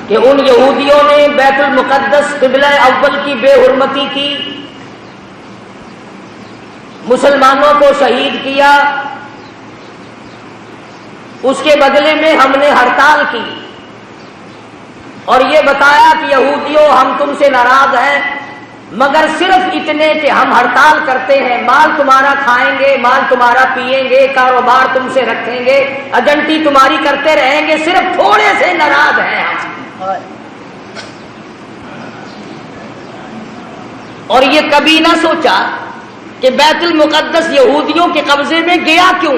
کہ ان یہودیوں نے بیت المقدس قبلہ اول کی بے حرمتی کی، مسلمانوں کو شہید کیا، اس کے بدلے میں ہم نے ہڑتال کی اور یہ بتایا کہ یہودیوں ہم تم سے ناراض ہیں، مگر صرف اتنے کہ ہم ہڑتال کرتے ہیں، مال تمہارا کھائیں گے، مال تمہارا پیئیں گے، کاروبار تم سے رکھیں گے، ایجنٹی تمہاری کرتے رہیں گے، صرف تھوڑے سے ناراض ہیں ہم۔ اور یہ کبھی نہ سوچا کہ بیت المقدس یہودیوں کے قبضے میں گیا کیوں،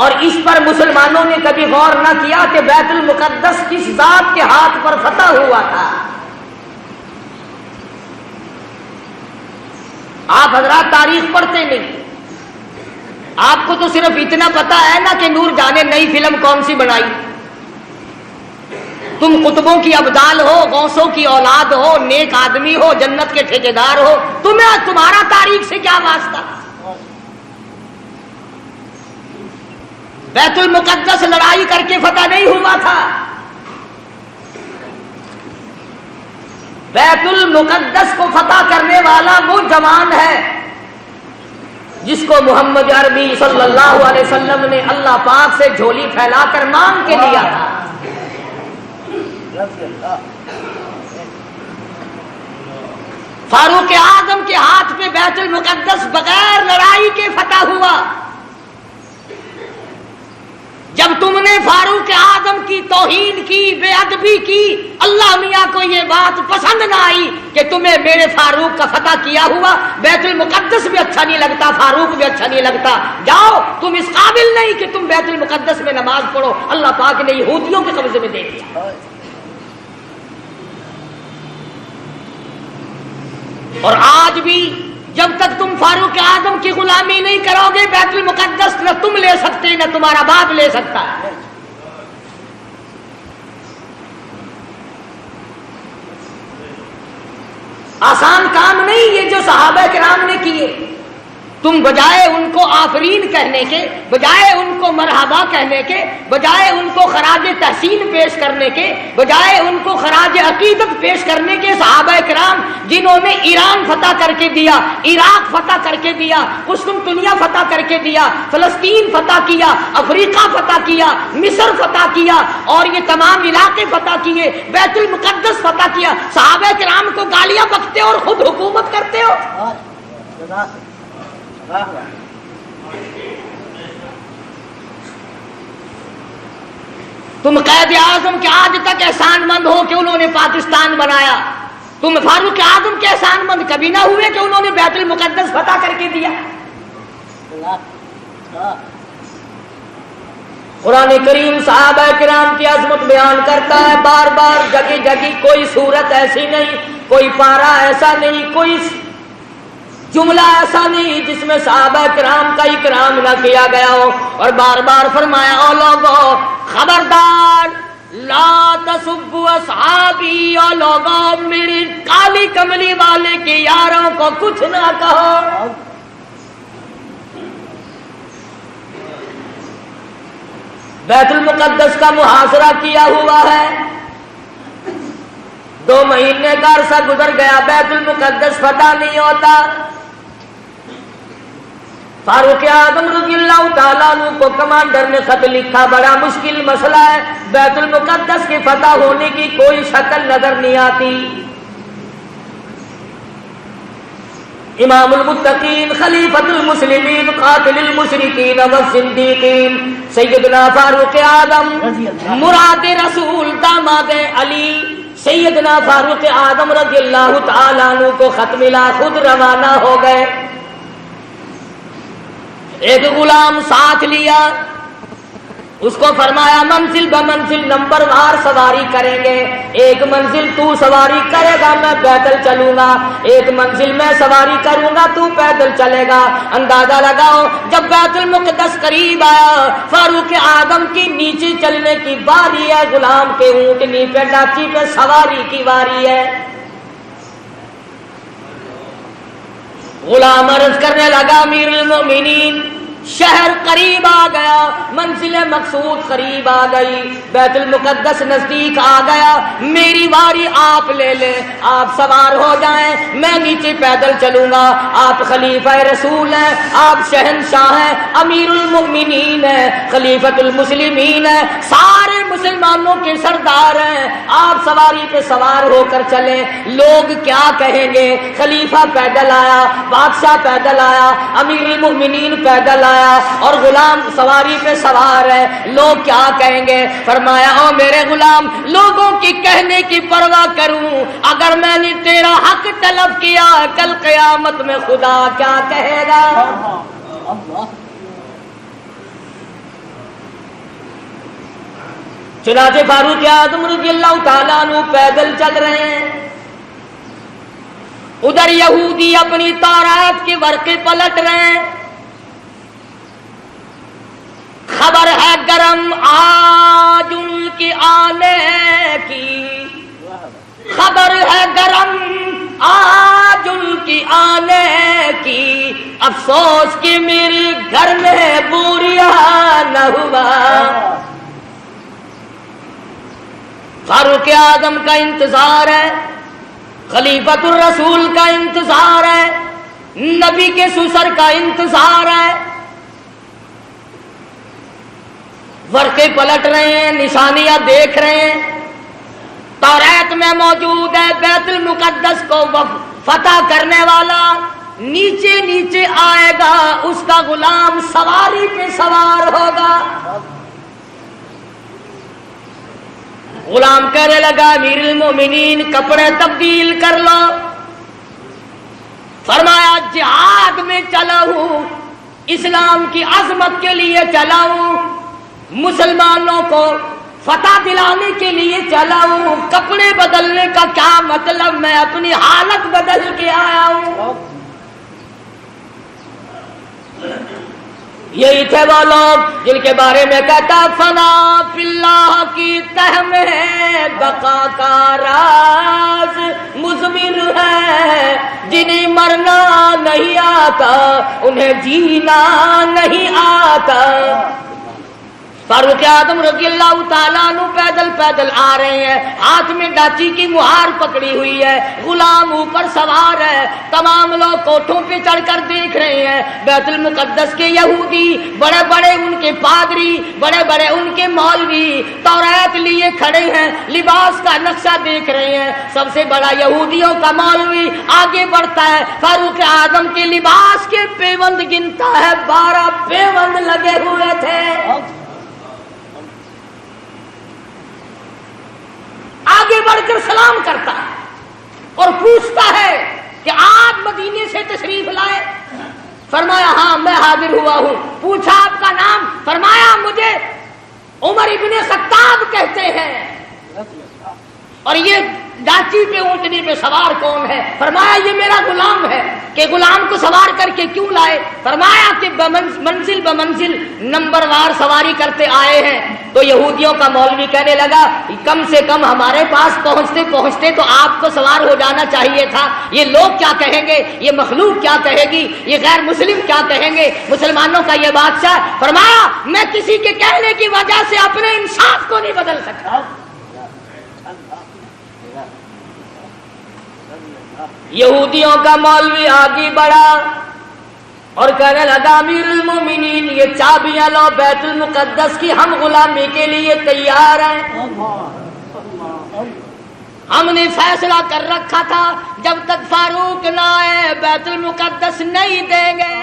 اور اس پر مسلمانوں نے کبھی غور نہ کیا کہ بیت المقدس کس ذات کے ہاتھ پر فتح ہوا تھا۔ آپ حضرات تاریخ پڑھتے نہیں، آپ کو تو صرف اتنا پتا ہے نا کہ نور جانے نئی فلم کون سی بنائی، تم قطبوں کی ابدال ہو، غوثوں کی اولاد ہو، نیک آدمی ہو، جنت کے ٹھیکیدار ہو، تمہارا تاریخ سے کیا واسطہ؟ بیت المقدس لڑائی کر کے فتح نہیں ہوا تھا، بیت المقدس کو فتح کرنے والا وہ جوان ہے جس کو محمد عربی صلی اللہ علیہ وسلم نے اللہ پاک سے جھولی پھیلا کر مانگ کے لیا تھا۔ فاروق اعظم کے ہاتھ پہ بیت المقدس بغیر لڑائی کے فتح ہوا۔ جب تم نے فاروق اعظم کی توہین کی، بے ادبی کی، اللہ میاں کو یہ بات پسند نہ آئی کہ تمہیں میرے فاروق کا فتح کیا ہوا بیت المقدس بھی اچھا نہیں لگتا، فاروق بھی اچھا نہیں لگتا، جاؤ تم اس قابل نہیں کہ تم بیت المقدس میں نماز پڑھو، اللہ پاک نے یہودیوں کے قبضے میں دے دیا۔ اور آج بھی جب تک تم فاروق اعظم کی غلامی نہیں کرو گے، بیت المقدس نہ تم لے سکتے نہ تمہارا باپ لے سکتا ہے۔ آسان کام نہیں یہ جو صحابہ کرام نے کیے، تم بجائے ان کو آفرین کہنے کے، بجائے ان کو مرحبا کہنے کے، بجائے ان کو خراج تحسین پیش کرنے کے، بجائے ان کو خراج عقیدت پیش کرنے کے، صحابہ کرام جنہوں نے ایران فتح کر کے دیا، عراق فتح کر کے دیا، قسطنطنیہ فتح کر کے دیا، فلسطین فتح کیا، افریقہ فتح کیا، مصر فتح کیا، اور یہ تمام علاقے فتح کیے، بیت المقدس فتح کیا، صحابہ کرام کو گالیاں بکتے اور خود حکومت کرتے ہو۔ تم قائد اعظم کے آج تک احسان مند ہو کہ انہوں نے پاکستان بنایا، تم فاروق اعظم کے احسان مند کبھی نہ ہوئے کہ انہوں نے بیت المقدس فتح کر کے دیا۔ قرآن کریم صحابہ کرام کی عظمت بیان کرتا ہے بار بار، جگہ جگہ، کوئی صورت ایسی نہیں، کوئی پارہ ایسا نہیں، کوئی جملہ ایسا نہیں جس میں صحابہ کرام کا اکرام نہ کیا گیا ہو، اور بار بار فرمایا او لوگو خبردار لا تسبوا اصحابی، او لوگو میری کالی کملی والے کے یاروں کو کچھ نہ کہو۔ بیت المقدس کا محاصرہ کیا ہوا ہے، 2 مہینے کا عرصہ گزر گیا، بیت المقدس فتح نہیں ہوتا۔ فاروق اعظم رضی اللہ تعالیٰ عنہ کو کمانڈر نے خط لکھا، بڑا مشکل مسئلہ ہے، بیت المقدس کے فتح ہونے کی کوئی شکل نظر نہیں آتی۔ امام المتقین، خلیفۃ المسلمین، قاتل المشرکین والزندیقین، سیدنا فاروق اعظم مراد رسول، داماد علی، سیدنا فاروق اعظم رضی اللہ تعالیٰ عنہ کو خط ملا، خود روانہ ہو گئے۔ ایک غلام ساتھ لیا، اس کو فرمایا منزل بمنزل نمبر وار سواری کریں گے، ایک منزل تو سواری کرے گا میں پیدل چلوں گا، ایک منزل میں سواری کروں گا تو پیدل چلے گا۔ اندازہ لگاؤ جب بیت المقدس قریب آیا، فاروق اعظم کی نیچے چلنے کی باری ہے، غلام کے اونٹنی پہ ڈاچی پہ سواری کی باری ہے۔ غلام عرض کرنے لگا امیر المومنین شہر قریب آ گیا، منزل مقصود قریب آ گئی، بیت المقدس نزدیک آ گیا، میری باری آپ لے لیں، آپ سوار ہو جائیں، میں نیچے پیدل چلوں گا۔ آپ خلیفہ رسول ہیں، آپ شہنشاہ ہیں، امیر المؤمنین ہیں، خلیفۃ المسلمین ہیں، سارے مسلمانوں کے سردار ہیں، آپ سواری پہ سوار ہو کر چلیں، لوگ کیا کہیں گے؟ خلیفہ پیدل آیا، بادشاہ پیدل آیا، امیر المؤمنین پیدل آیا اور غلام سواری پہ سوار ہے، لوگ کیا کہیں گے؟ فرمایا او میرے غلام، لوگوں کی کہنے کی پرواہ کروں، اگر میں نے تیرا حق طلب کیا کل قیامت میں خدا کیا کہے گا؟ چنانچہ فاروق اعظم رضی اللہ تعالیٰ عنہ پیدل چل رہے ہیں، ادھر یہودی اپنی تورات کے ورقے پلٹ رہے ہیں، خبر ہے گرم آج ان کی آنے کی، خبر ہے گرم آج ان کی آنے کی، افسوس کہ میرے گھر میں بوریا نہ ہوا۔ فاروق اعظم کا انتظار ہے، خلیفۃ الرسول کا انتظار ہے، نبی کے سسر کا انتظار ہے، ورقے پلٹ رہے ہیں، نشانیاں دیکھ رہے ہیں، تورات میں موجود ہے بیت المقدس کو فتح کرنے والا نیچے نیچے آئے گا، اس کا غلام سواری پہ سوار ہوگا۔ غلام کہنے لگا امیر المومنین کپڑے تبدیل کر لو، فرمایا جہاد میں چلا ہوں، اسلام کی عظمت کے لیے چلا ہوں، مسلمانوں کو فتح دلانے کے لیے چلا ہوں، کپڑے بدلنے کا کیا مطلب، میں اپنی حالت بدل کے آیا ہوں۔ یہی تھے وہ لوگ جن کے بارے میں کہتا فنا فی اللہ کی تہ میں بقا کا راز مضمر ہے، جنہیں مرنا نہیں آتا انہیں جینا نہیں آتا۔ فاروق اعظم رضی اللہ تعالیٰ عنہ پیدل پیدل آ رہے ہیں، ہاتھ میں ڈاچی کی مہار پکڑی ہوئی ہے، غلام اوپر سوار ہے، تمام لوگ کوٹھوں پہ چڑھ کر دیکھ رہے ہیں، بیت المقدس کے یہودی، بڑے بڑے ان کے پادری، بڑے بڑے ان کے مولوی تورات لیے کھڑے ہیں، لباس کا نقشہ دیکھ رہے ہیں، سب سے بڑا یہودیوں کا مولوی آگے بڑھتا ہے، فاروق اعظم کے لباس کے پیوند گنتا ہے، 12 پیوند لگے ہوئے تھے، آگے بڑھ کر سلام کرتا ہے اور پوچھتا ہے کہ آپ مدینے سے تشریف لائے؟ فرمایا ہاں میں حاضر ہوا ہوں۔ پوچھا آپ کا نام؟ فرمایا مجھے عمر ابن خطاب کہتے ہیں۔ اور یہ ڈاچی پہ اونٹنی پہ سوار کون ہے؟ فرمایا یہ میرا غلام ہے۔ کہ غلام کو سوار کر کے کیوں لائے؟ فرمایا کہ منزل بمنزل نمبر وار سواری کرتے آئے ہیں۔ تو یہودیوں کا مولوی کہنے لگا کم سے کم ہمارے پاس پہنچتے پہنچتے تو آپ کو سوار ہو جانا چاہیے تھا، یہ لوگ کیا کہیں گے، یہ مخلوق کیا کہے گی، یہ غیر مسلم کیا کہیں گے، مسلمانوں کا یہ بادشاہ۔ فرمایا میں کسی کے کہنے کی وجہ سے اپنے انصاف کو نہیں بدل سکتا۔ یہودیوں کا مولوی آگے بڑھا اور کہنے لگا امیر المومنین یہ چابیاں لو بیت المقدس کی، ہم غلامی کے لیے تیار ہیں۔ ہم نے فیصلہ کر رکھا تھا جب تک فاروق نہ آئے بیت المقدس نہیں دیں گے۔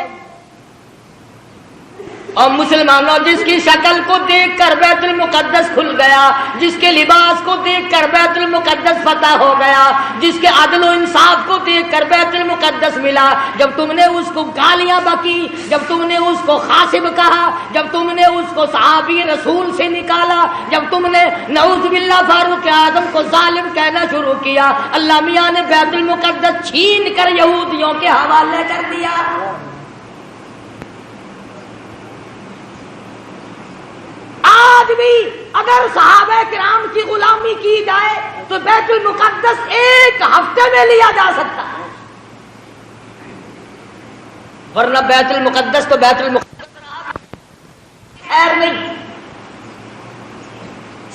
اور مسلمانوں جس کی شکل کو دیکھ کر بیت المقدس کھل گیا، جس کے لباس کو دیکھ کر بیت المقدس فتح ہو گیا، جس کے عدل و انصاف کو دیکھ کر بیت المقدس ملا، جب تم نے اس کو گالیاں بکی، جب تم نے اس کو خاصب کہا، جب تم نے اس کو صحابی رسول سے نکالا، جب تم نے نعوذ باللہ فاروق اعظم کو ظالم کہنا شروع کیا، اللہ میاں نے بیت المقدس چھین کر یہودیوں کے حوالے کر دیا۔ آج بھی اگر صحابہ کرام کی غلامی کی جائے تو بیت المقدس 1 ہفتے میں لیا جا سکتا ہے، ورنہ بیت المقدس تو بیت المقدس خیر نہیں۔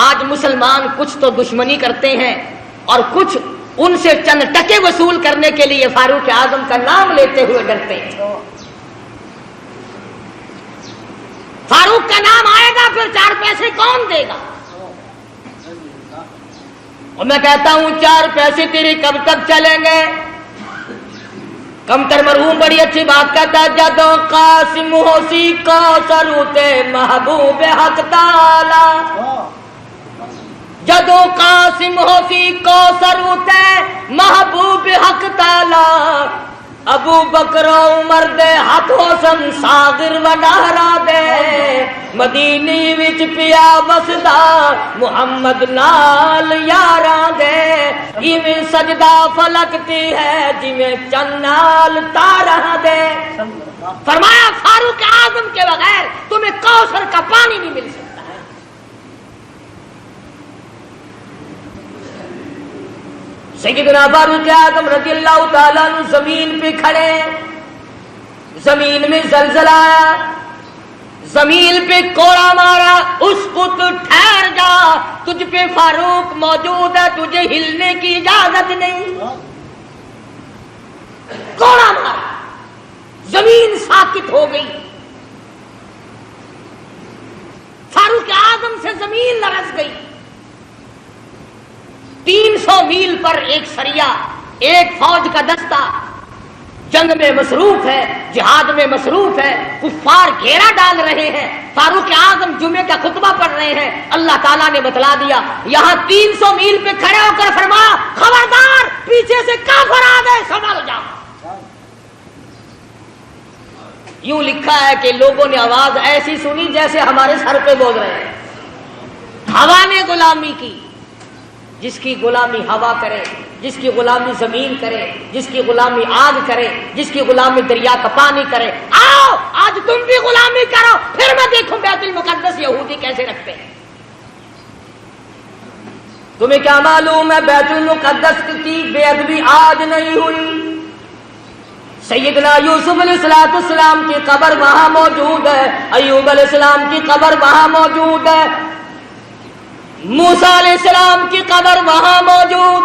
آج مسلمان کچھ تو دشمنی کرتے ہیں اور کچھ ان سے چند ٹکے وصول کرنے کے لیے فاروق اعظم کا نام لیتے ہوئے ڈرتے ہیں. فاروق کا نام آئے گا پھر 4 پیسے کون دے گا؟ اور میں کہتا ہوں 4 پیسے تیرے کب تک چلیں گے؟ کمتر مرحوم بڑی اچھی بات کہتا ہے، جدو قاسم ہوسی کو سروتے محبوب حق تعالی، جدو قاسم ہوسی کو سروتے محبوب حق تعالی، ابو بکر عمر دے ہاتھ حسن صاغر وڈارا دے، مدینی وچ پیا وسدا محمد نال یاراں دے، ایویں سجدہ فلکتی ہے جویں چن نال تاراں دے. فرمایا فاروق اعظم کے بغیر تمہیں کوثر کا پانی نہیں مل سکتا. سیدنا فاروق اعظم رضی اللہ تعالیٰ عنہ زمین پہ کھڑے، زمین میں زلزلہ آیا، زمین پہ کوڑا مارا، اس کو تو ٹھہر جا، تجھ پہ فاروق موجود ہے، تجھے ہلنے کی اجازت نہیں. کوڑا مارا، زمین ساکت ہو گئی. فاروق اعظم سے زمین لرز گئی. 300 میل پر ایک سریا، ایک فوج کا دستہ جنگ میں مصروف ہے، جہاد میں مصروف ہے، کفار گھیرا ڈال رہے ہیں. فاروق اعظم جمعے کا خطبہ پڑھ رہے ہیں. اللہ تعالیٰ نے بتلا دیا، یہاں 300 میل پہ کھڑے ہو کر فرمایا خبردار پیچھے سے کافر آ گئے، سنبھل جاؤ. یوں لکھا ہے کہ لوگوں نے آواز ایسی سنی جیسے ہمارے سر پہ بول رہے ہیں. ہوا نے غلامی کی، جس کی غلامی ہوا کرے، جس کی غلامی زمین کرے، جس کی غلامی آگ کرے، جس کی غلامی دریا کا پانی کرے. آؤ آج تم بھی غلامی کرو، پھر میں دیکھوں بیت المقدس یہودی کیسے رکھتے ہیں. تمہیں کیا معلوم ہے بیت المقدس کی بے ادبی آج نہیں ہوئی. سیدنا یوسف علیہ السلام کی قبر وہاں موجود ہے، ایوب علیہ السلام کی قبر وہاں موجود ہے، موسیٰ علیہ السلام کی قبر وہاں موجود،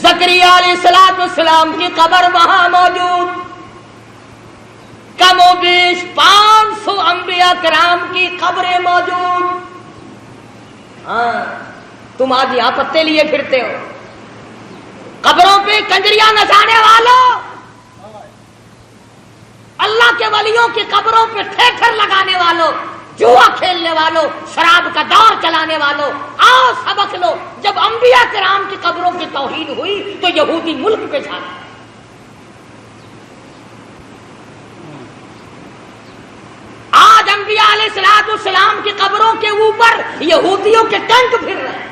زکریا علیہ السلام کی قبر وہاں موجود، کم و بیش 500 انبیاء کرام کی قبریں موجود. ہاں تم آج یہاں پتے لیے پھرتے ہو، قبروں پہ کنجریاں نچانے والوں، اللہ کے ولیوں کی قبروں پہ ٹھیٹھر لگانے والوں، جوا کھیلنے والوں، شراب کا دور چلانے والوں، آؤ سبق لو. جب انبیاء کرام کی قبروں کی توہین ہوئی تو یہودی ملک پہ چھا گئے. آج انبیاء علیہ السلام کی قبروں کے اوپر یہودیوں کے ٹینک پھر رہے ہیں.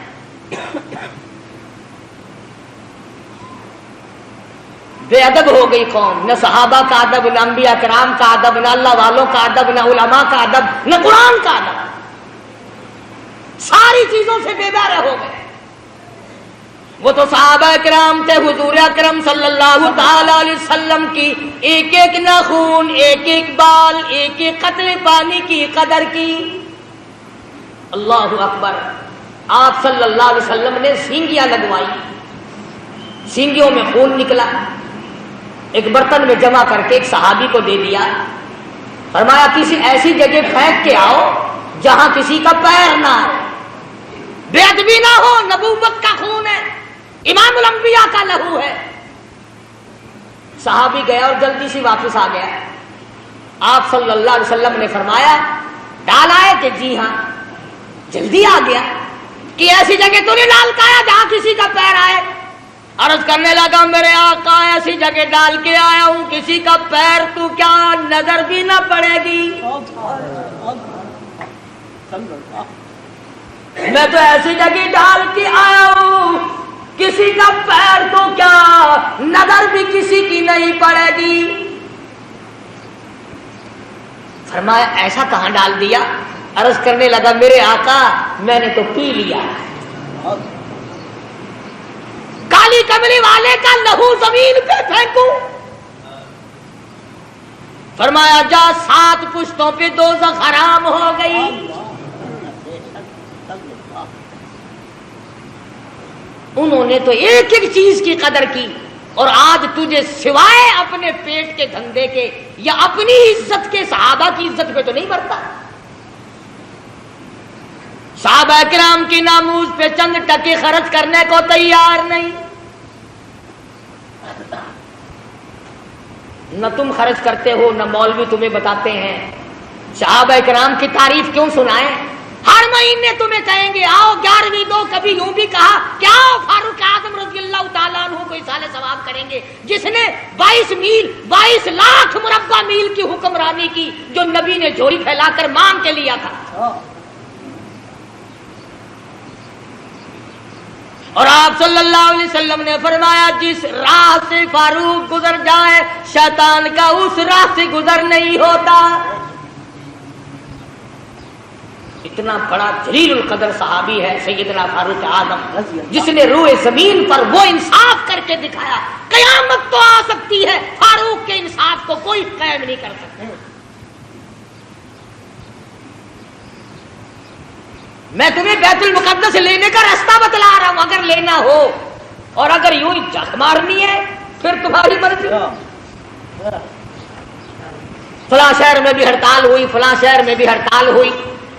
بے ادب ہو گئی قوم، نہ صحابہ کا ادب، نہ انبیاء کرام کا ادب، نہ اللہ والوں کا ادب، نہ علماء کا ادب، نہ قرآن کا ادب. ساری چیزوں سے بے بہرے ہو گئے. وہ تو صحابہ کرام تھے، حضور اکرم صلی اللہ تعالی علیہ وسلم کی ایک ایک ناخون، ایک ایک بال، ایک ایک قطرے پانی کی قدر کی. اللہ اکبر. آپ صلی اللہ علیہ وسلم نے سینگیاں لگوائی، سینگیوں میں خون نکلا، ایک برتن میں جمع کر کے ایک صحابی کو دے دیا. فرمایا کسی ایسی جگہ پھینک کے آؤ جہاں کسی کا پیر نہ ہو، بے ادبی نہ ہو، نبوت کا خون ہے، امام الانبیاء کا لہو ہے. صحابی گیا اور جلدی سے واپس آ گیا. آپ صلی اللہ علیہ وسلم نے فرمایا ڈال آئے کہ جی ہاں. جلدی آ گیا کہ ایسی جگہ تو نہیں ڈال کے آیا جہاں کسی کا پیر آئے. عرض کرنے لگا میرے آقا ایسی جگہ ڈال کے آیا ہوں کسی کا پیر تو کیا نظر بھی نہ پڑے گی. میں تو ایسی جگہ ڈال کے آیا ہوں کسی کا پیر تو کیا نظر بھی کسی کی نہیں پڑے گی. فرمایا ایسا کہاں ڈال دیا؟ عرض کرنے لگا میرے آقا میں نے تو پی لیا. کالی کملی والے کا لہو زمین پہ پھینکوں؟ فرمایا جا 7 پشتوں پہ دوزخ حرام ہو گئی. انہوں نے تو ایک ایک چیز کی قدر کی، اور آج تجھے سوائے اپنے پیٹ کے دھندے کے یا اپنی عزت کے صحابہ کی عزت پہ تو نہیں مرتا۔ صحابہ کرام کی ناموز پہ چند ٹکے خرچ کرنے کو تیار نہیں، نہ تم خرچ کرتے ہو نہ مولوی تمہیں بتاتے ہیں۔ صحابہ کرام کی تعریف کیوں سنائیں؟ ہر مہینے تمہیں کہیں گے آؤ 11ویں دو، کبھی یوں بھی کہا کہ آؤ فاروق اعظم رضی اللہ تعالیٰ عنہ کو اصالہ ثواب کریں گے، جس نے 22 لاکھ مربع میل کی حکمرانی کی، جو نبی نے جھولی پھیلا کر مانگ کے لیا تھا۔ اور آپ صلی اللہ علیہ وسلم نے فرمایا جس راہ سے فاروق گزر جائے شیطان کا اس راہ سے گزر نہیں ہوتا۔ اتنا بڑا جلیل القدر صحابی ہے سیدنا فاروق اعظم، جس نے روئے زمین پر وہ انصاف کر کے دکھایا۔ قیامت تو آ سکتی ہے، فاروق کے انصاف کو کوئی قائم نہیں کر سکتا۔ میں تمہیں بیت المقدس لینے کا راستہ بتلا رہا ہوں، اگر لینا ہو، اور اگر یوں جھک مارنی ہے پھر تمہاری مرضی۔ فلاں شہر میں بھی ہڑتال ہوئی، فلاں شہر میں بھی ہڑتال ہوئی،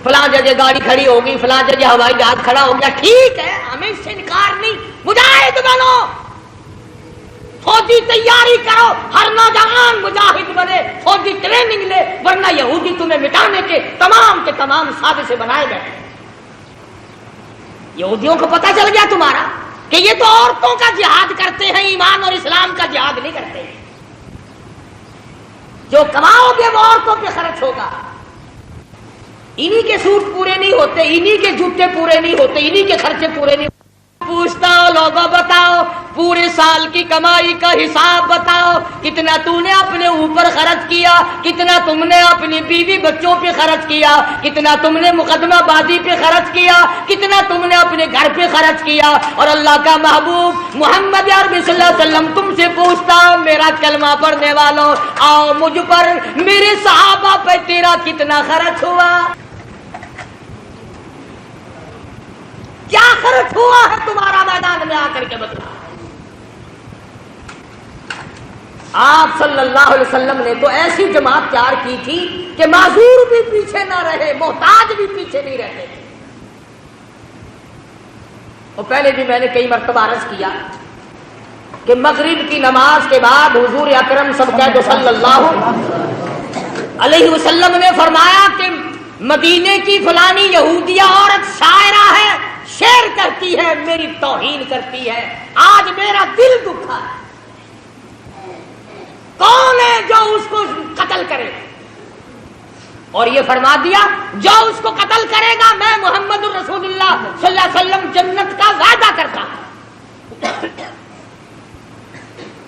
فلاں جگہ گاڑی کھڑی ہوگی، فلاں جگہ ہوائی جہاز کھڑا ہو گیا، ٹھیک ہے، ہمیں اس سے انکار نہیں، مجاہد بنو، فوجی تیاری کرو، ہر نوجوان مجاہد بنے، فوجی ٹریننگ لے، ورنہ یہودی تمہیں مٹانے کے تمام سازشیں بنائے گئے۔ یہودیوں کو پتہ چل گیا تمہارا کہ یہ تو عورتوں کا جہاد کرتے ہیں، ایمان اور اسلام کا جہاد نہیں کرتے ہیں۔ جو کماؤ گے وہ عورتوں پہ خرچ ہوگا، انہی کے سوٹ پورے نہیں ہوتے، انہی کے جوتے پورے نہیں ہوتے، انہی کے خرچے پورے نہیں ہوتے۔ پوچھتا ہو لوگوں بتاؤ پورے سال کی کمائی کا حساب بتاؤ، کتنا تو نے اپنے اوپر خرچ کیا، کتنا تم نے اپنی بیوی بچوں پہ خرچ کیا، کتنا تم نے مقدمہ بازی پہ خرچ کیا، کتنا تم نے اپنے گھر پہ خرچ کیا۔ اور اللہ کا محبوب محمد عربی صلی اللہ علیہ وسلم تم سے پوچھتا ہوں میرا کلمہ پڑھنے والوں، آؤ مجھ پر میرے صحابہ پہ تیرا کتنا خرچ ہوا؟ کیا خرچ ہوا ہے تمہارا میدان میں آ کر کے بتلا۔ آپ صلی اللہ علیہ وسلم نے تو ایسی جماعت تیار کی تھی کہ معذور بھی پیچھے نہ رہے، محتاج بھی پیچھے نہیں رہتے تھے۔ اور پہلے بھی میں نے کئی مرتبہ عرض کیا کہ مغرب کی نماز کے بعد حضور اکرم سب کہہ دو صلی اللہ علیہ وسلم نے فرمایا کہ مدینے کی فلانی یہودیہ عورت شاعرہ ہے، شعر کرتی ہے، میری توہین کرتی ہے، آج میرا دل دکھا ہے، کون ہے جو اس کو قتل کرے؟ اور یہ فرما دیا جو اس کو قتل کرے گا میں محمد الرسول اللہ صلی اللہ علیہ وسلم جنت کا وعدہ کرتا ہوں۔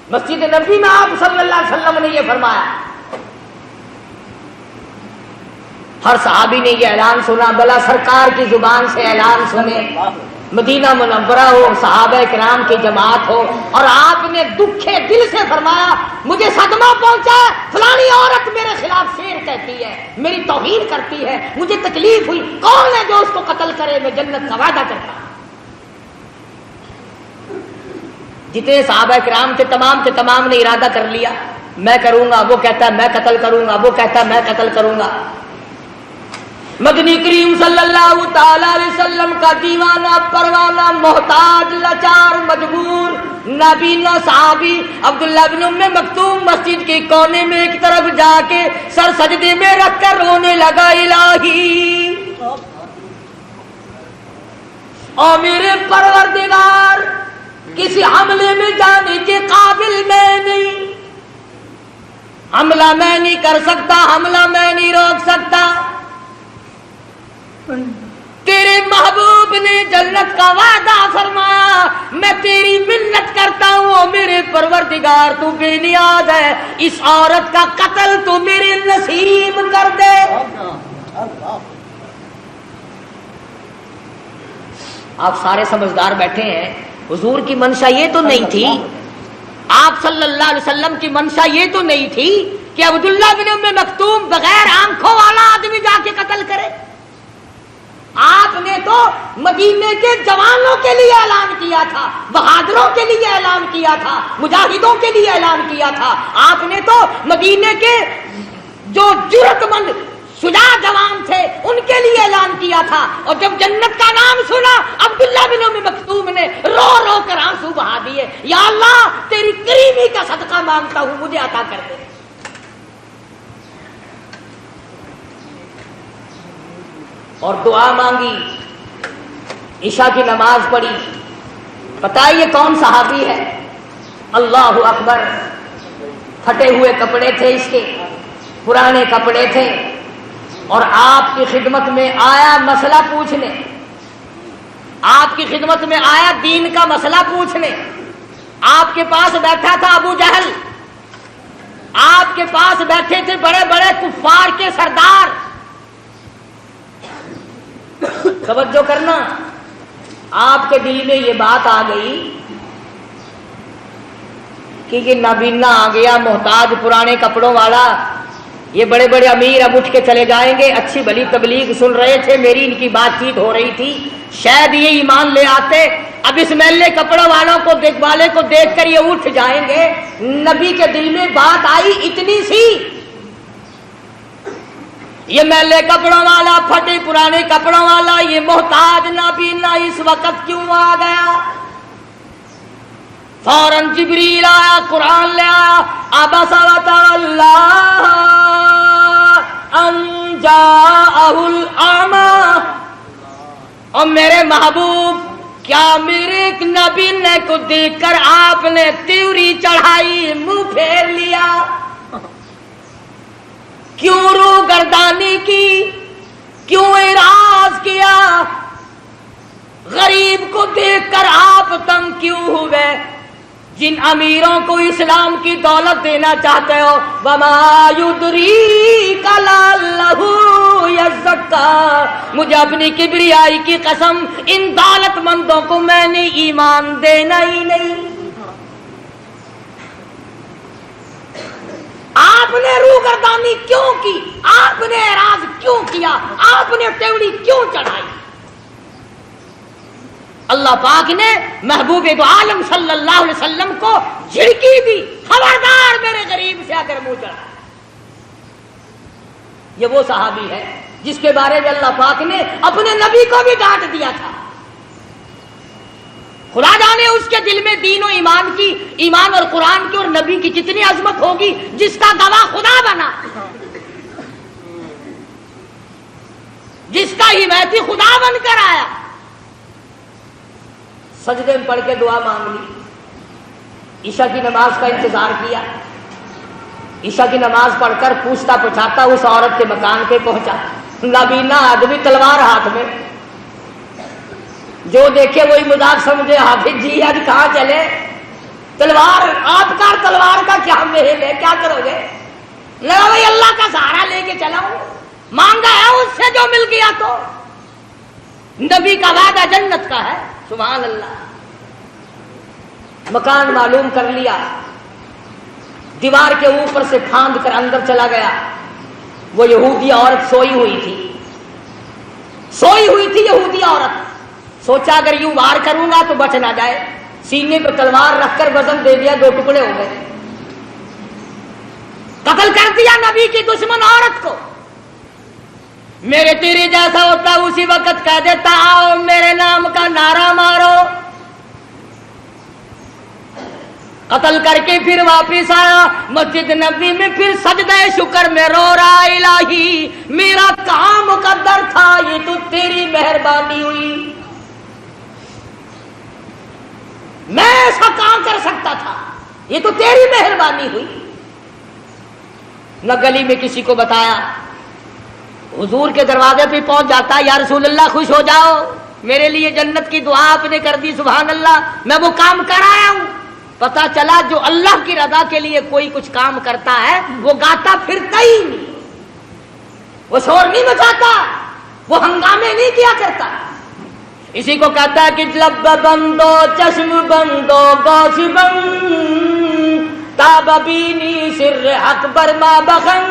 مسجد نبی میں آپ صلی اللہ علیہ وسلم نے یہ فرمایا۔ ہر صحابی نے یہ اعلان سنا، بلا سرکار کی زبان سے اعلان سنے، مدینہ منورہ ہو، صحابہ کرام کی جماعت ہو، اور آپ نے دکھے دل سے فرمایا مجھے صدمہ پہنچا، فلانی عورت میرے خلاف شعر کہتی ہے، میری توہین کرتی ہے، مجھے تکلیف ہوئی، کون ہے جو اس کو قتل کرے؟ میں جنت کا وعدہ کرتا ہوں۔ جتنے صحابہ کرام کے تمام نے ارادہ کر لیا میں کروں گا، وہ کہتا ہے میں قتل کروں گا، وہ کہتا ہے میں قتل کروں گا۔ مدنی کریم صلی اللہ تعالی علیہ وسلم کا دیوانہ پروانہ محتاج لاچار مجبور نابینا صحابی عبداللہ بن ام مکتوم مسجد کے کونے میں ایک طرف جا کے سر سجدے میں رکھ کر رونے لگا، الہی اور میرے پروردگار کسی حملے میں جانے کے قابل میں نہیں، حملہ میں نہیں کر سکتا، حملہ میں نہیں روک سکتا، تیرے محبوب نے جنت کا وعدہ فرمایا، میں تیری منت کرتا ہوں میرے پروردگار تو بے نیاز ہے، اس عورت کا قتل تو میرے نصیب کر دے۔ آپ سارے سمجھدار بیٹھے ہیں، حضور کی منشا یہ تو نہیں تھی، آپ صلی اللہ علیہ وسلم کی منشا یہ تو نہیں تھی کہ عبداللہ بن ام مکتوم بغیر آنکھوں والا آدمی جا کے قتل کرے۔ آپ نے تو مدینے کے جوانوں کے لیے اعلان کیا تھا، بہادروں کے لیے اعلان کیا تھا، مجاہدوں کے لیے اعلان کیا تھا۔ آپ نے تو مدینے کے جو جرأت مند شجاع جوان تھے ان کے لیے اعلان کیا تھا، اور جب جنت کا نام سنا عبداللہ بن ام مکتوم نے رو رو کر آنسو بہا دیے، یا اللہ تیری کریمی کا صدقہ مانگتا ہوں، مجھے عطا کر دے۔ اور دعا مانگی، عشاء کی نماز پڑھی۔ پتہ ہے یہ کون صحابی ہے؟ اللہ اکبر، پھٹے ہوئے کپڑے تھے اس کے، پرانے کپڑے تھے، اور آپ کی خدمت میں آیا مسئلہ پوچھنے، آپ کی خدمت میں آیا دین کا مسئلہ پوچھنے۔ آپ کے پاس بیٹھا تھا ابو جہل، آپ کے پاس بیٹھے تھے بڑے بڑے کفار کے سردار۔ توجہ کرنا، آپ کے دل میں یہ بات آ گئی کہ یہ نابینا آ گیا، محتاج پرانے کپڑوں والا، یہ بڑے بڑے امیر اب اٹھ کے چلے جائیں گے، اچھی بھلی تبلیغ سن رہے تھے، میری ان کی بات چیت ہو رہی تھی، شاید یہ ایمان لے آتے، اب اس میلے کپڑوں والوں کو والے کو دیکھ کر یہ اٹھ جائیں گے۔ نبی کے دل میں بات آئی اتنی سی، یہ میلے کپڑوں والا، پھٹے پرانے کپڑوں والا، یہ محتاج نابینا اس وقت کیوں آ گیا؟ فوراً جبریل آیا، قرآن لے آیا، عبس وتولی ان جاءہ الاعمی۔ اور میرے محبوب، کیا میرے ایک نابینا کو دیکھ کر آپ نے تیوری چڑھائی، منہ پھیر لیا؟ کیوں رو گردانی کی؟ کیوں اعراض کیا؟ غریب کو دیکھ کر آپ تنگ کیوں ہوئے؟ جن امیروں کو اسلام کی دولت دینا چاہتے ہو، وما یدریک لعلہ یزکا، مجھے اپنی کبریائی کی قسم، ان دولت مندوں کو میں نے ایمان دینا ہی نہیں۔ آپ نے روگردانی کیوں کی؟ آپ نے اعراض کیوں کیا؟ آپ نے تیوڑی کیوں چڑھائی؟ اللہ پاک نے محبوب دو عالم صلی اللہ علیہ وسلم کو جھڑکی دی، خبردار میرے غریب سے اگر منہ چڑھا۔ یہ وہ صحابی ہے جس کے بارے میں اللہ پاک نے اپنے نبی کو بھی ڈانٹ دیا تھا۔ خدا جانے اس کے دل میں دین و ایمان اور قرآن کی اور نبی کی کتنی عظمت ہوگی، جس کا گواہ خدا بنا، جس کا حمایتی خدا بن کر آیا۔ سجدے میں پڑھ کے دعا مانگ لی، عشاء کی نماز کا انتظار کیا، عشاء کی نماز پڑھ کر پوچھتا پچھاتا اس عورت کے مکان پہ پہنچا، نابینا آدمی تلوار ہاتھ میں، جو دیکھے وہی مذاق سمجھے، حافظ جی آج کہاں چلے؟ تلوار آپ کا، تلوار کا کیا محل ہے، کیا کرو گے؟ لگا بھائی اللہ کا سہارا لے کے چلا ہوں، مانگا ہے اس سے جو مل گیا تو۔ نبی کا وعدہ جنت کا ہے، سبحان اللہ۔ مکان معلوم کر لیا، دیوار کے اوپر سے پھاند کر اندر چلا گیا۔ وہ یہودی عورت سوئی ہوئی تھی یہودی عورت۔ سوچا اگر یوں وار کروں گا تو بچ نہ جائے، سینے پہ تلوار رکھ کر وزن دے دیا، 2 ٹکڑے ہو گئے، قتل کر دیا نبی کی دشمن عورت کو۔ میرے تیرے جیسا ہوتا اسی وقت کہہ دیتا آؤ میرے نام کا نعرہ مارو۔ قتل کر کے پھر واپس آیا مسجد نبی میں، پھر سجدہ شکر میں رو رہا، الہی میرا کام مقدر تھا، یہ تو تیری مہربانی ہوئی، میں ایسا کام کر سکتا تھا، یہ تو تیری مہربانی ہوئی۔ نہ گلی میں کسی کو بتایا، حضور کے دروازے پہ پہنچ جاتا، یا رسول اللہ خوش ہو جاؤ، میرے لیے جنت کی دعا آپ نے کر دی، سبحان اللہ، میں وہ کام کر آیا ہوں۔ پتا چلا جو اللہ کی رضا کے لیے کوئی کچھ کام کرتا ہے وہ گاتا پھرتا ہی نہیں، وہ شور نہیں مچاتا، وہ ہنگامے نہیں کیا کرتا۔ اسی کو کہتا ہے کہ لب بندو چشم بندو گوش بند تاب بینی سر اکبر ما بخن،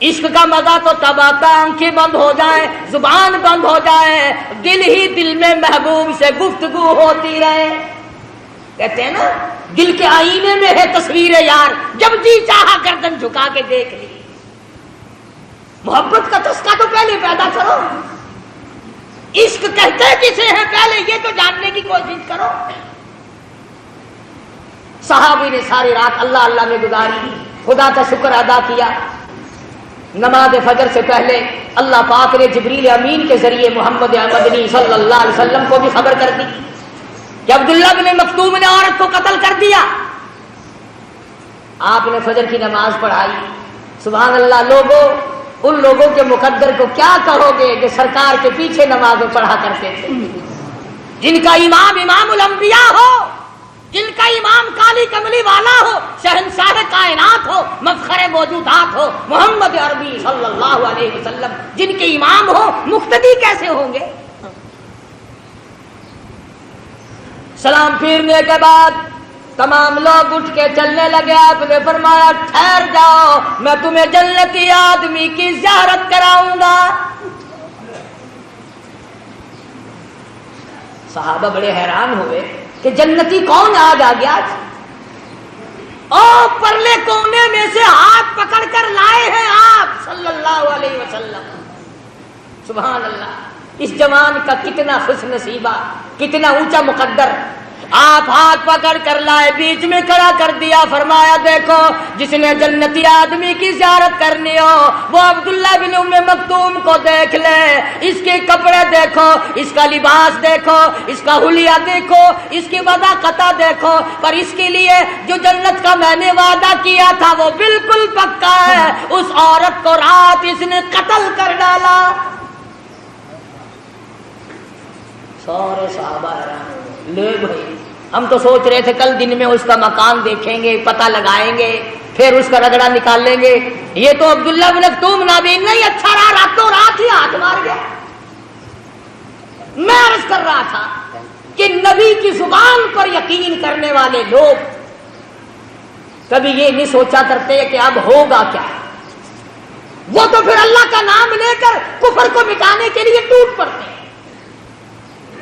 عشق کا مزہ تو تب آتا آنکھیں بند ہو جائیں، زبان بند ہو جائے، دل ہی دل میں محبوب سے گفتگو ہوتی رہے۔ کہتے ہیں نا دل کے آئینے میں ہے تصویر یار، جب جی چاہا گردن جھکا کے دیکھ لی۔ محبت کا تسکا تو پہلے پیدا کرو، عشق کہتے کسے ہیں پہلے یہ تو جاننے کی کوشش کرو۔ صحابی نے ساری رات اللہ اللہ میں گزاری، خدا کا شکر ادا کیا۔ نماز فجر سے پہلے اللہ پاک نے جبریل امین کے ذریعے محمد مدنی صلی اللہ علیہ وسلم کو بھی خبر کر دی کہ عبداللہ بن مکتوم نے عورت کو قتل کر دیا۔ آپ نے فجر کی نماز پڑھائی۔ سبحان اللہ، لوگوں ان لوگوں کے مقدر کو کیا کہو گے جو سرکار کے پیچھے نمازیں پڑھا کرتے تھے، جن کا امام امام الانبیاء ہو، جن کا امام کالی کملی والا ہو، شہنشاہ کائنات ہو، مفخر موجودات ہو، محمد عربی صلی اللہ علیہ وسلم جن کے امام ہو، مقتدی کیسے ہوں گے؟ سلام پھیرنے کے بعد تمام لوگ اٹھ کے چلنے لگے۔ آپ نے فرمایا ٹھہر جاؤ، میں تمہیں جنتی آدمی کی زیارت کراؤں گا۔ صحابہ بڑے حیران ہوئے کہ جنتی کون آج آ گیا؟ پرلے کونے میں سے ہاتھ پکڑ کر لائے ہیں آپ صلی اللہ علیہ وسلم۔ سبحان اللہ، اس جوان کا کتنا خوش نصیبہ، کتنا اونچا مقدر۔ آپ ہاتھ پکڑ کر لائے، بیچ میں کھڑا کر دیا، فرمایا دیکھو جس نے جنتی آدمی کی زیارت کرنی ہو وہ عبداللہ بن ام مکتوم کو دیکھ لے، اس کے کپڑے دیکھو، اس کا لباس دیکھو، اس کا حلیہ دیکھو، اس کی وضاقتہ دیکھو، پر اس کے لیے جو جنت کا میں نے وعدہ کیا تھا وہ بالکل پکا ہے۔ اس عورت کو رات اس نے قتل کر ڈالا۔ سارے صحابہ لے بھائی، ہم تو سوچ رہے تھے کل دن میں اس کا مکان دیکھیں گے، پتہ لگائیں گے، پھر اس کا رگڑا نکال لیں گے۔ یہ تو عبداللہ بن مکتوم نابین نہیں اچھا رہا، راتوں رات ہی ہاتھ مار گیا۔ میں عرض کر رہا تھا کہ نبی کی زبان پر یقین کرنے والے لوگ کبھی یہ نہیں سوچا کرتے کہ اب ہوگا کیا، وہ تو پھر اللہ کا نام لے کر کفر کو مٹانے کے لیے ٹوٹ پڑتے ہیں۔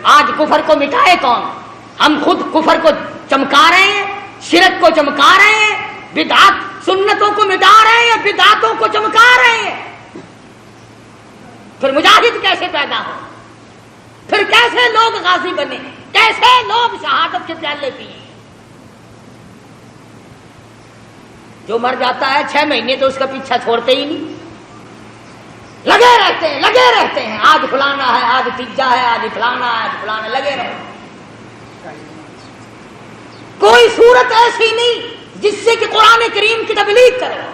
آج کفر کو مٹائے کون؟ ہم خود کفر کو چمکا رہے ہیں، شرک کو چمکا رہے ہیں، بدعات سنتوں کو مٹا رہے ہیں، بدعاتوں کو چمکا رہے ہیں۔ پھر مجاہد کیسے پیدا ہو؟ پھر کیسے لوگ غازی بنے؟ کیسے لوگ شہادت کے پیالے پیے؟ جو مر جاتا ہے 6 مہینے تو اس کا پیچھا چھوڑتے ہی نہیں، لگے رہتے ہیں، آج فلانا ہے، آج تیجا ہے، آج فلانا ہے، آج فلانا، لگے رہو۔ کوئی صورت ایسی نہیں جس سے کہ قرآن کریم کی تبلیغ کرو۔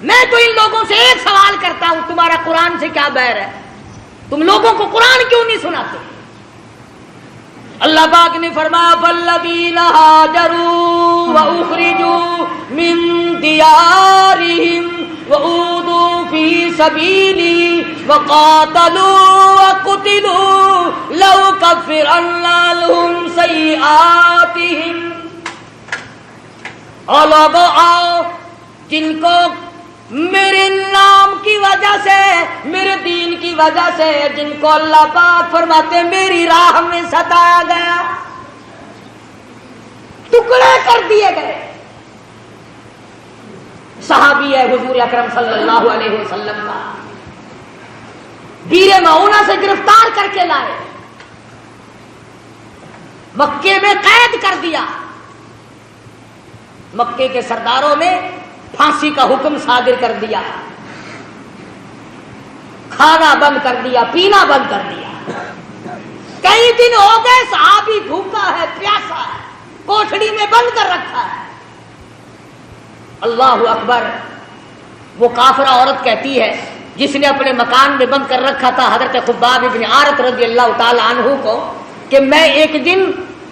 میں تو ان لوگوں سے ایک سوال کرتا ہوں، تمہارا قرآن سے کیا بیر ہے؟ تم لوگوں کو قرآن کیوں نہیں سناتے؟ اللہ پاک نے فرمایا فالذین هاجروا واخرجوا من دیارہم وأوذوا في سبيلي وقاتلوا وقتلوا لأكفرن عنهم سيئاتهم۔ اور لوگوں آؤ جن کو میرے نام کی وجہ سے، میرے دین کی وجہ سے، جن کو اللہ پاک فرماتے میری راہ میں ستایا گیا، ٹکڑے کر دیے گئے۔ صحابی ہے حضور اکرم صلی اللہ علیہ وسلم کا، بیر معونہ سے گرفتار کر کے لائے، مکے میں قید کر دیا، مکے کے سرداروں میں پھانسی کا حکم صادر کر دیا، کھانا بند کر دیا، پینا بند کر دیا۔ کئی دن ہو گئے صحابی بھوکا ہے، پیاسا ہے، کوٹھڑی میں بند کر رکھا ہے۔ اللہ اکبر، وہ کافرہ عورت کہتی ہے جس نے اپنے مکان میں بند کر رکھا تھا حضرت خباب ابن عارت رضی اللہ تعالی عنہ کو، کہ میں ایک دن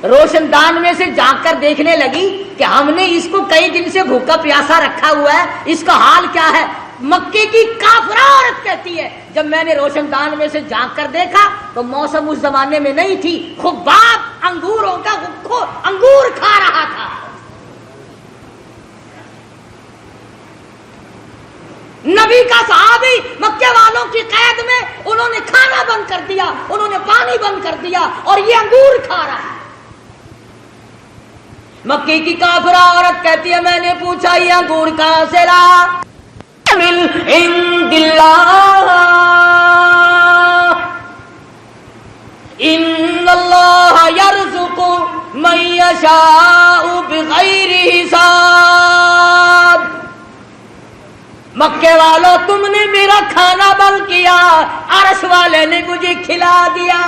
روشن دان میں سے جھانک کر دیکھنے لگی کہ ہم نے اس کو کئی دن سے بھوکا پیاسا رکھا ہوا ہے، اس کا حال کیا ہے؟ مکے کی کافرہ عورت کہتی ہے جب میں نے روشن دان میں سے جھانک کر دیکھا تو موسم اس زمانے میں نہیں تھی، خباب انگوروں کا انگور کھا رہا تھا۔ نبی کا صحابی مکے والوں کی قید میں انہوں نے کھانا بند کر دیا، انہوں نے پانی بند کر دیا اور یہ انگور کھا رہا ہے۔ مکے کی کافرہ عورت کہتی ہے میں نے پوچھا یہ انگور کہاں سے لا؟ من عند اللہ ان اللہ یرزق من یشاء بغیر حساب۔ مکے والوں تم نے میرا کھانا بند کیا، عرش والے نے مجھے کھلا دیا۔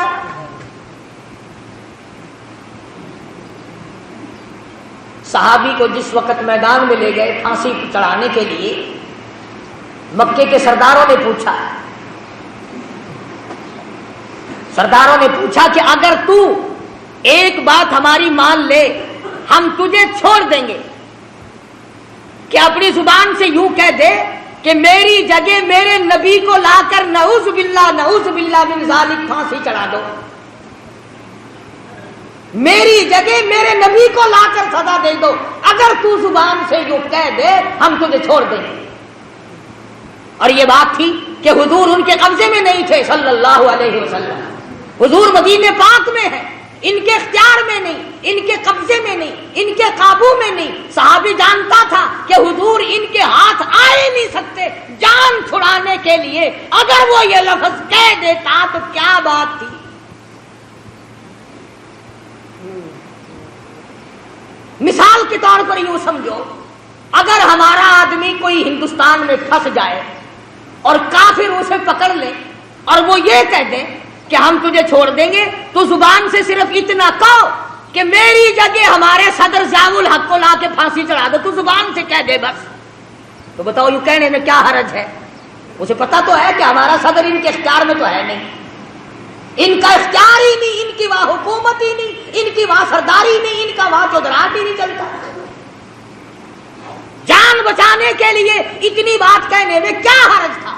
صحابی کو جس وقت میدان میں لے گئے پھانسی چڑھانے کے لیے، مکے کے سرداروں نے پوچھا کہ اگر تو ایک بات ہماری مان لے ہم تجھے چھوڑ دیں گے، کہ اپنی زبان سے یوں کہہ دے کہ میری جگہ میرے نبی کو لا کر نعوذ باللہ من ذالک پھانسی چڑھا دو، میری جگہ میرے نبی کو لا کر سزا دے دو، اگر تو زبان سے یوں کہہ دے ہم تجھے چھوڑ دیں گے۔ اور یہ بات تھی کہ حضور ان کے قبضے میں نہیں تھے صلی اللہ علیہ وسلم، حضور مدینے پاک میں ہے، ان کے اختیار میں نہیں، ان کے قبضے میں نہیں، ان کے قابو میں نہیں۔ صحابی جانتا تھا کہ حضور ان کے ہاتھ آئے نہیں سکتے جان چھڑانے کے لیے، اگر وہ یہ لفظ کہہ دیتا تو کیا بات تھی۔ مثال کے طور پر یوں سمجھو، اگر ہمارا آدمی کوئی ہندوستان میں پھنس جائے اور کافر اسے پکڑ لے اور وہ یہ کہہ دے کہ ہم تجھے چھوڑ دیں گے، تو زبان سے صرف اتنا کہو کہ میری جگہ ہمارے صدر ضیاء الحق کو لا کے پھانسی چڑھا دو، تو زبان سے کہہ دے بس، تو بتاؤ یہ کہنے میں کیا حرج ہے؟ اسے پتا تو ہے کہ ہمارا صدر ان کے اختیار میں تو ہے نہیں، ان کا اختیار ہی نہیں، ان کی وہاں حکومت ہی نہیں، ان کی وہاں سرداری نہیں، ان کا وہاں چودراہٹ ہی نہیں چلتا۔ جان بچانے کے لیے اتنی بات کہنے میں کیا حرج تھا؟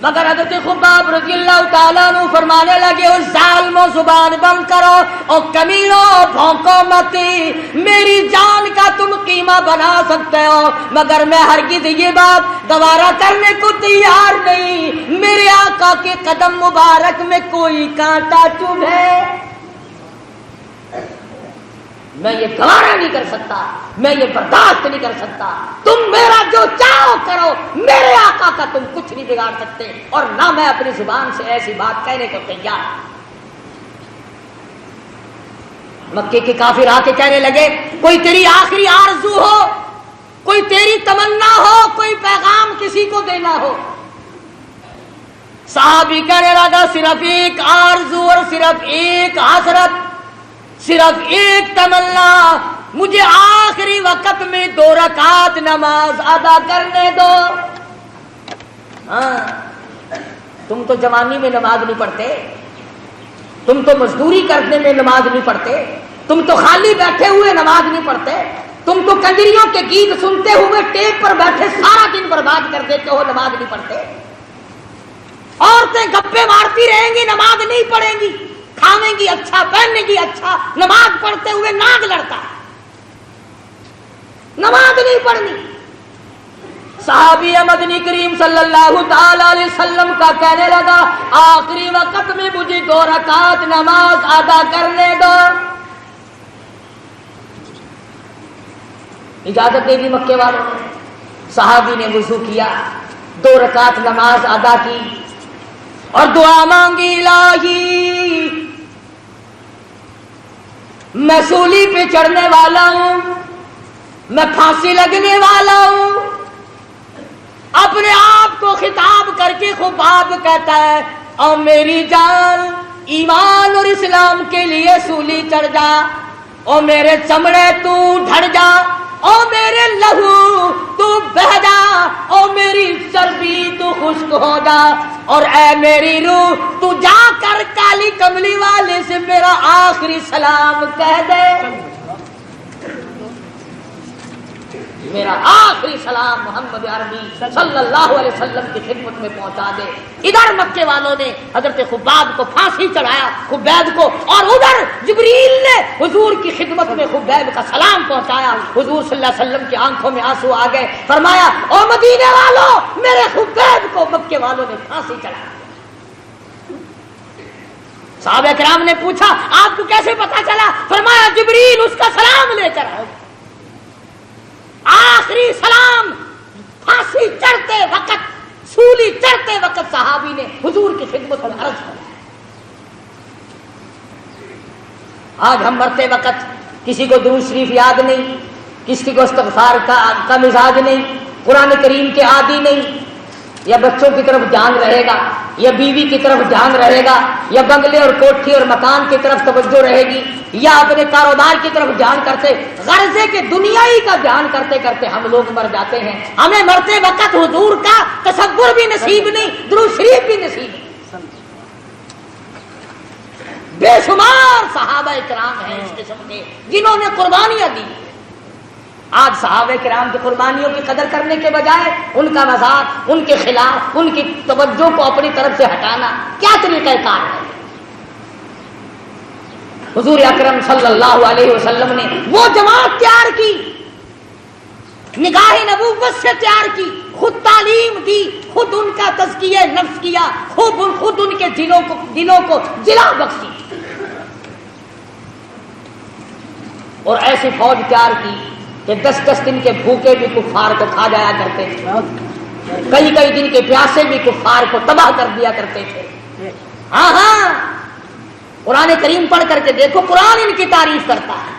مگر حضرت خباب رضی اللہ تعالیٰ عنہ فرمانے لگے اس ظالموں زبان بند کرو اور کمینوں بھونکو مت، میری جان کا تم قیمہ بنا سکتے ہو مگر میں ہرگز یہ بات گوارا کرنے کو تیار نہیں، میرے آقا کے قدم مبارک میں کوئی کانٹا چبھے میں یہ گوارا نہیں کر سکتا، میں یہ برداشت نہیں کر سکتا، تم میرا جو چاہو کرو، میرے آقا کا تم کچھ نہیں بگاڑ سکتے، اور نہ میں اپنی زبان سے ایسی بات کہنے کو تیار۔ مکے کے کافر آ کے کہنے لگے کوئی تیری آخری آرزو ہو، کوئی تیری تمنا ہو، کوئی پیغام کسی کو دینا ہو۔ صحابی کہنے لگا صرف ایک آرزو اور صرف ایک حسرت، صرف ایک تمنا، مجھے آخری وقت میں 2 رکعت نماز ادا کرنے دو۔ ہاں تم تو جوانی میں نماز نہیں پڑھتے، تم تو مزدوری کرنے میں نماز نہیں پڑھتے، تم تو خالی بیٹھے ہوئے نماز نہیں پڑھتے، تم تو کنجریوں کے گیت سنتے ہوئے ٹیپ پر بیٹھے سارا دن برباد کر دیتے ہو، نماز نہیں پڑھتے۔ عورتیں گپے مارتی رہیں گی، نماز نہیں پڑھیں گی، کھاویں گی اچھا، پہنیں گی اچھا، نماز پڑھتے ہوئے ناگ لڑتا ہے، نماز نہیں پڑھنی۔ صحابی مدنی کریم صلی اللہ تعالی علیہ وسلم کا کہنے لگا آخری وقت میں مجھے 2 رکعت نماز ادا کرنے دو۔ اجازت دے دی مکے والوں نے، صحابی نے وضو کیا، 2 رکعت نماز ادا کی اور دعا مانگی الہی میں سولی پہ چڑھنے والا ہوں، میں پھانسی لگنے والا ہوں۔ اپنے آپ کو خطاب کر کے خباب کہتا ہے او میری جان ایمان اور اسلام کے لیے سولی چڑھ جا، او میرے چمڑے تو ڈھڑ جا، او میرے لہو تو بہہ جا، او میری چربی تو خشک ہو جا، اور اے میری روح تو جا کر کالی کملی والے سے میرا آخری سلام کہہ دے۔ میرا آخری سلام محمد عربی صلی اللہ علیہ وسلم کی خدمت میں پہنچا دے۔ ادھر مکے والوں نے حضرت خباب کو پھانسی چڑھایا، خبیب کو، اور ادھر جبریل نے حضور کی خدمت میں خبیب کا سلام پہنچایا۔ حضور صلی اللہ علیہ وسلم کی آنکھوں میں آنسو آ گئے، فرمایا او مدینے والوں، میرے خبیب کو مکے والوں نے پھانسی چڑھایا۔ صحابہ کرام نے پوچھا آپ کو کیسے پتا چلا؟ فرمایا جبریل اس کا سلام لے کر آئے۔ آخری سلام پھانسی چڑھتے وقت، سولی چڑھتے وقت صحابی نے حضور کی خدمت میں عرض کیا۔ آج ہم مرتے وقت کسی کو درود شریف یاد نہیں، کسی کو استغفار کا مزاج نہیں، قرآن کریم کے عادی نہیں، یا بچوں کی طرف دھیان رہے گا، یا بیوی کی طرف دھیان رہے گا، یا بنگلے اور کوٹھی اور مکان کی طرف توجہ رہے گی، یا اپنے کاروبار کی طرف دھیان کرتے، غرضے کے دنیائی کا دھیان کرتے کرتے ہم لوگ مر جاتے ہیں۔ ہمیں مرتے وقت حضور کا تصور بھی نصیب نہیں، درود شریف بھی نصیب نہیں۔ بے شمار صحابہ کرام ہیں اس قسم کے جنہوں نے قربانیاں دی۔ آج صحابہ کرام کی قربانیوں کی قدر کرنے کے بجائے ان کا مذاق، ان کے خلاف، ان کی توجہ کو اپنی طرف سے ہٹانا کیا طریقہ کار ہے؟ حضور اکرم صلی اللہ علیہ وسلم نے وہ جماعت تیار کی، نگاہ نبوت سے تیار کی، خود تعلیم دی، خود ان کا تزکیہ نفس کیا، خود ان کے دلوں کو جلا بخشی، اور ایسی فوج تیار کی کہ 10 دن کے بھوکے بھی کفار کو کھا جایا کرتے تھے، کئی دن کے پیاسے بھی کفار کو تباہ کر دیا کرتے تھے۔ ہاں قرآن کریم پڑھ کر کے دیکھو، قرآن ان کی تعریف کرتا ہے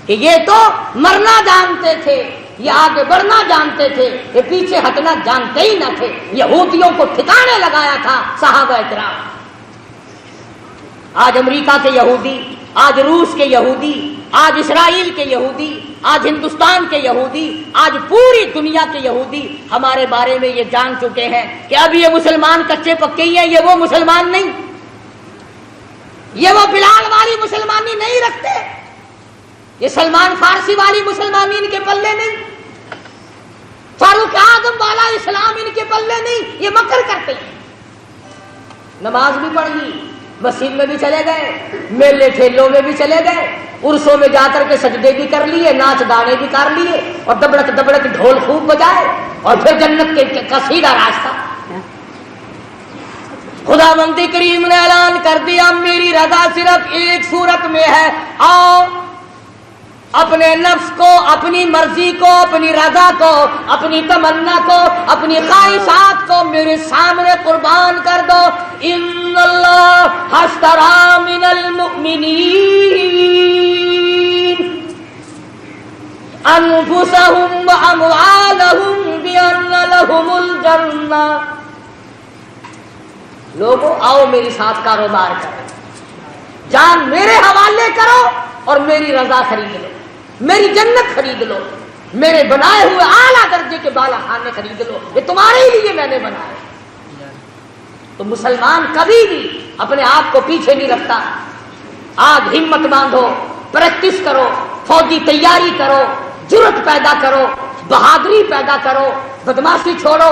کہ یہ تو مرنا جانتے تھے، یہ آگے بڑھنا جانتے تھے، یہ پیچھے ہٹنا جانتے ہی نہ تھے، یہودیوں کو ٹھکانے لگایا تھا صحابہ کرام۔ آج امریکہ کے یہودی، آج روس کے یہودی، آج اسرائیل کے یہودی، آج ہندوستان کے یہودی، آج پوری دنیا کے یہودی ہمارے بارے میں یہ جان چکے ہیں کہ اب یہ مسلمان کچے پکے ہی ہیں، یہ وہ مسلمان نہیں، یہ وہ بلال والی مسلمانی نہیں رکھتے، یہ سلمان فارسی والی مسلمانی ان کے پلے نہیں، فاروق اعظم والا اسلام ان کے پلے نہیں، یہ مکر کرتے ہیں۔ نماز بھی پڑھ لی، مسجد میں بھی چلے گئے، میلے ٹھیلوں میں بھی چلے گئے، عرسوں میں جا کر کے سجدے بھی کر لیے، ناچ گانے بھی کر لیے، اور دبڑک دبڑک ڈھول خوب بجائے، اور پھر جنت کا سیدھا راستہ۔ خدا بند کریم نے اعلان کر دیا میری رضا صرف ایک صورت میں ہے، آؤ اپنے نفس کو، اپنی مرضی کو، اپنی رضا کو، اپنی تمنا کو، اپنی خواہشات کو میرے سامنے قربان کر دو۔ ان اللہ اشتری من المؤمنین انفسهم واموالهم بان لهم الجنہ۔ لوگوں آؤ میری ساتھ کاروبار کرو، جان میرے حوالے کرو اور میری رضا خرید لو، میری جنت خرید لو، میرے بنائے ہوئے اعلیٰ درجے کے بالا خانے خرید لو، یہ تمہارے ہی لیے میں نے بنائے۔ تو مسلمان کبھی بھی اپنے آپ کو پیچھے نہیں رکھتا۔ آج ہمت باندھو، پریکٹس کرو، فوجی تیاری کرو، جرأت پیدا کرو، بہادری پیدا کرو، بدماشی چھوڑو۔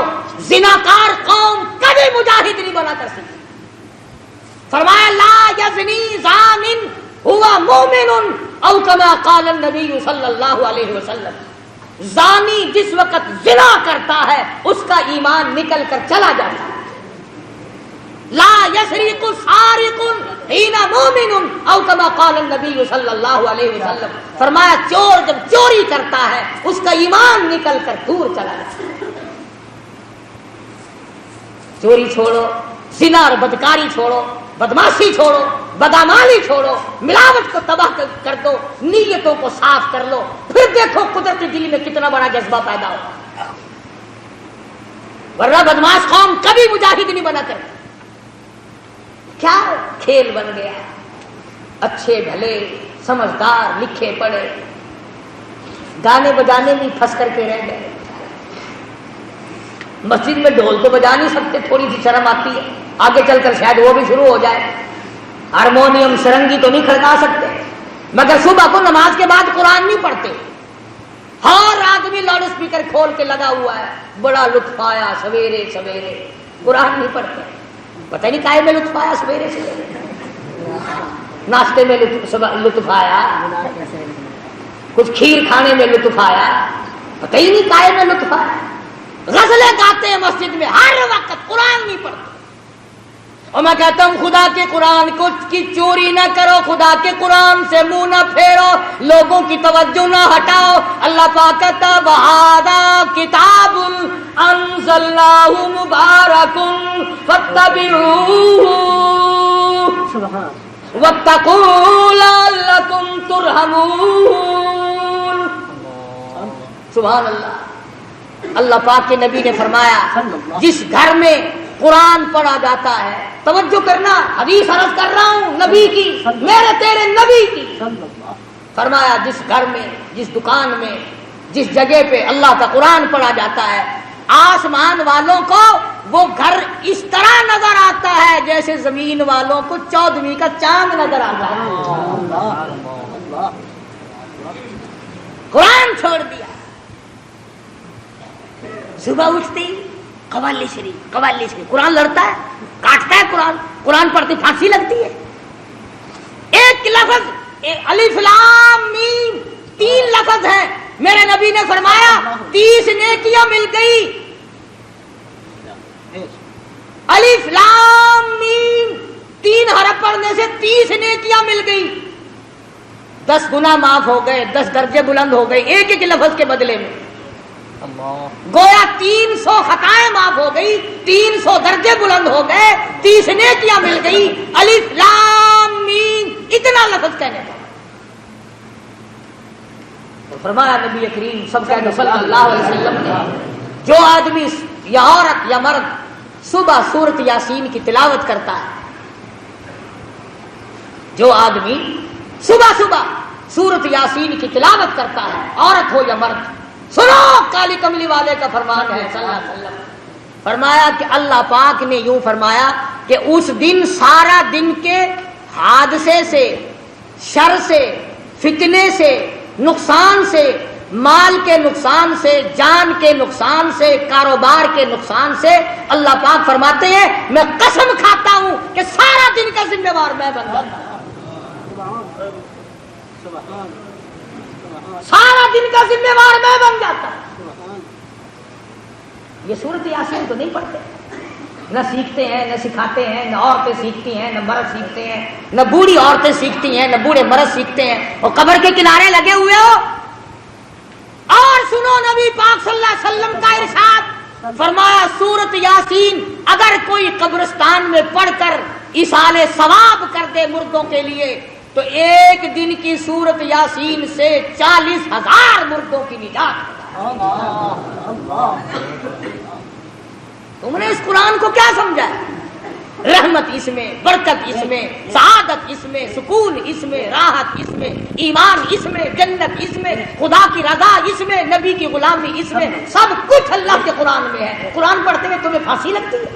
زناکار قوم کبھی مجاہد نہیں بنا کر سکتی۔ فرمایا لا یزنی زان ہوا مومن او کما قال النبی صلی اللہ علیہ وسلم۔ زانی جس وقت زنا کرتا ہے اس کا ایمان نکل کر چلا جاتا ہے۔ لا یسرق سارق حین مومن او کما قال النبی صلی اللہ علیہ وسلم۔ فرمایا چور جب چوری کرتا ہے اس کا ایمان نکل کر دور چلا جاتا ہے۔ چوری چھوڑو، زنا اور بدکاری چھوڑو، بدماشی چھوڑو، بدعمالی چھوڑو، ملاوٹ کو تباہ کر دو، نیتوں کو صاف کر لو، پھر دیکھو قدرتی دل میں کتنا بڑا جذبہ پیدا ہو۔ ورنہ بدماش قوم کبھی مجاہد نہیں بنا کرتی۔ کیا کھیل بن گیا، اچھے بھلے سمجھدار لکھے پڑھے گانے بجانے میں پھنس کر کے رہ گئے۔ مسجد میں ڈھول تو بجا نہیں سکتے، تھوڑی سی شرم آتی ہے، آگے چل کر شاید وہ بھی شروع ہو جائے۔ ہارمونیم سرنگی تو نہیں کھڑکا سکتے، مگر صبح کو نماز کے بعد قرآن نہیں پڑھتے، ہر آدمی لاؤڈ اسپیکر کھول کے لگا ہوا ہے، بڑا لطف آیا سویرے سویرے، قرآن نہیں پڑھتے، پتہ نہیں کائے میں لطف آیا سویرے سویرے، ناشتے میں لطف آیا، کچھ کھیر کھانے میں لطف آیا، پتہ ہی نہیں کائے میں لطف آیا، غزلیں گاتے ہیں مسجد میں ہر وقت، قرآن نہیں پڑھتے۔ اور میں کہتا ہوں خدا کے قرآن کو کی چوری نہ کرو، خدا کے قرآن سے منہ نہ پھیرو، لوگوں کی توجہ نہ ہٹاؤ۔ اللہ پاک کہتا وَهَذَا كِتَابٌ أَنزَلْنَاهُ مُبَارَكٌ فَاتَّبِعُوهُ وَاتَّقُوا لَعَلَّكُمْ تُرْحَمُونَ۔ سبحان اللہ۔ اللہ پاک کے نبی نے فرمایا جس گھر میں قرآن پڑھا جاتا ہے، توجہ کرنا، حدیث عرض کر رہا ہوں نبی کی، میرے تیرے نبی کی، فرمایا جس گھر میں، جس دکان میں، جس جگہ پہ اللہ کا قرآن پڑھا جاتا ہے، آسمان والوں کو وہ گھر اس طرح نظر آتا ہے جیسے زمین والوں کو 14ویں کا چاند نظر آتا ہے۔ قرآن چھوڑ دیا، صبح اٹھتے ہی قوالی شریف قرآن لڑتا ہے، کاٹتا ہے، قرآن پڑھتے پھانسی لگتی ہے۔ ایک لفظ الف لام میم 3 لفظ ہیں، میرے نبی نے فرمایا 30 نیکیاں مل گئی۔ الف لام میم 3 حرف پڑھنے سے 30 نیکیاں مل گئی، 10 گناہ معاف ہو گئے، 10 درجے بلند ہو گئے ایک ایک لفظ کے بدلے میں۔ گویا 300 خطائیں معاف ہو گئی، 300 درجے بلند ہو گئے، 30 نیکیاں مل گئی۔ الف لام میم اتنا لفظ کہنے کا تو فرمایا نبی کریم صلی اللہ علیہ وسلم نے جو آدمی یا عورت یا مرد صبح سورت یاسین کی تلاوت کرتا ہے، جو آدمی صبح سورت یاسین کی تلاوت کرتا ہے، عورت ہو یا مرد، سنو کالی کملی والے کا فرمان ہے صلی اللہ علیہ وسلم، فرمایا کہ اللہ پاک نے یوں فرمایا کہ اس دن سارا دن کے حادثے سے، شر سے، فتنے سے، نقصان سے، مال کے نقصان سے، جان کے نقصان سے، کاروبار کے نقصان سے، اللہ پاک فرماتے ہیں میں قسم کھاتا ہوں کہ سارا دن کا ذمہ دار میں بن جاتا ہوں، سارا دن کا ذمہ دار میں بن جاتا ہوں۔ یہ سورت یاسین تو نہیں پڑھتے، نہ سیکھتے ہیں، نہ سکھاتے ہیں، نہ عورتیں سیکھتی ہیں، نہ مرد سیکھتے ہیں، نہ بوڑھی عورتیں سیکھتی ہیں، نہ بوڑھے مرد سیکھتے ہیں، اور قبر کے کنارے لگے ہوئے ہو۔ اور سنو نبی پاک صلی اللہ علیہ وسلم کا ارشاد، فرمایا سورت یاسین اگر کوئی قبرستان میں پڑھ کر ایصال ثواب کر دے مردوں کے لیے تو ایک دن کی سورت یاسین سے 40,000 مردوں کی نجات ہوگا۔ تم نے اس قرآن کو کیا سمجھا؟ رحمت اس میں، برکت اس میں، سعادت اس میں، سکون اس میں، راحت اس میں، ایمان اس میں، جنت اس میں، خدا کی رضا اس میں، نبی کی غلامی اس میں، سب کچھ اللہ کے قرآن میں ہے۔ قرآن پڑھتے ہوئے تمہیں پھانسی لگتی ہے؟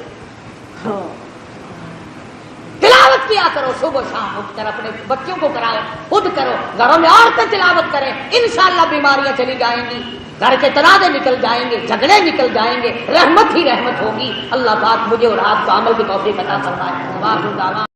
تلاوت کیا کرو صبح شام اٹھ کر، اپنے بچوں کو کراؤ، خود کرو، گھروں میں عورتیں تلاوت کریں، انشاءاللہ بیماریاں چلی جائیں گی، گھر کے تنازع نکل جائیں گے، جھگڑے نکل جائیں گے، رحمت ہی رحمت ہوگی۔ اللہ پاک مجھے اور آپ کو عمل کی توفیق عطا فرمائے۔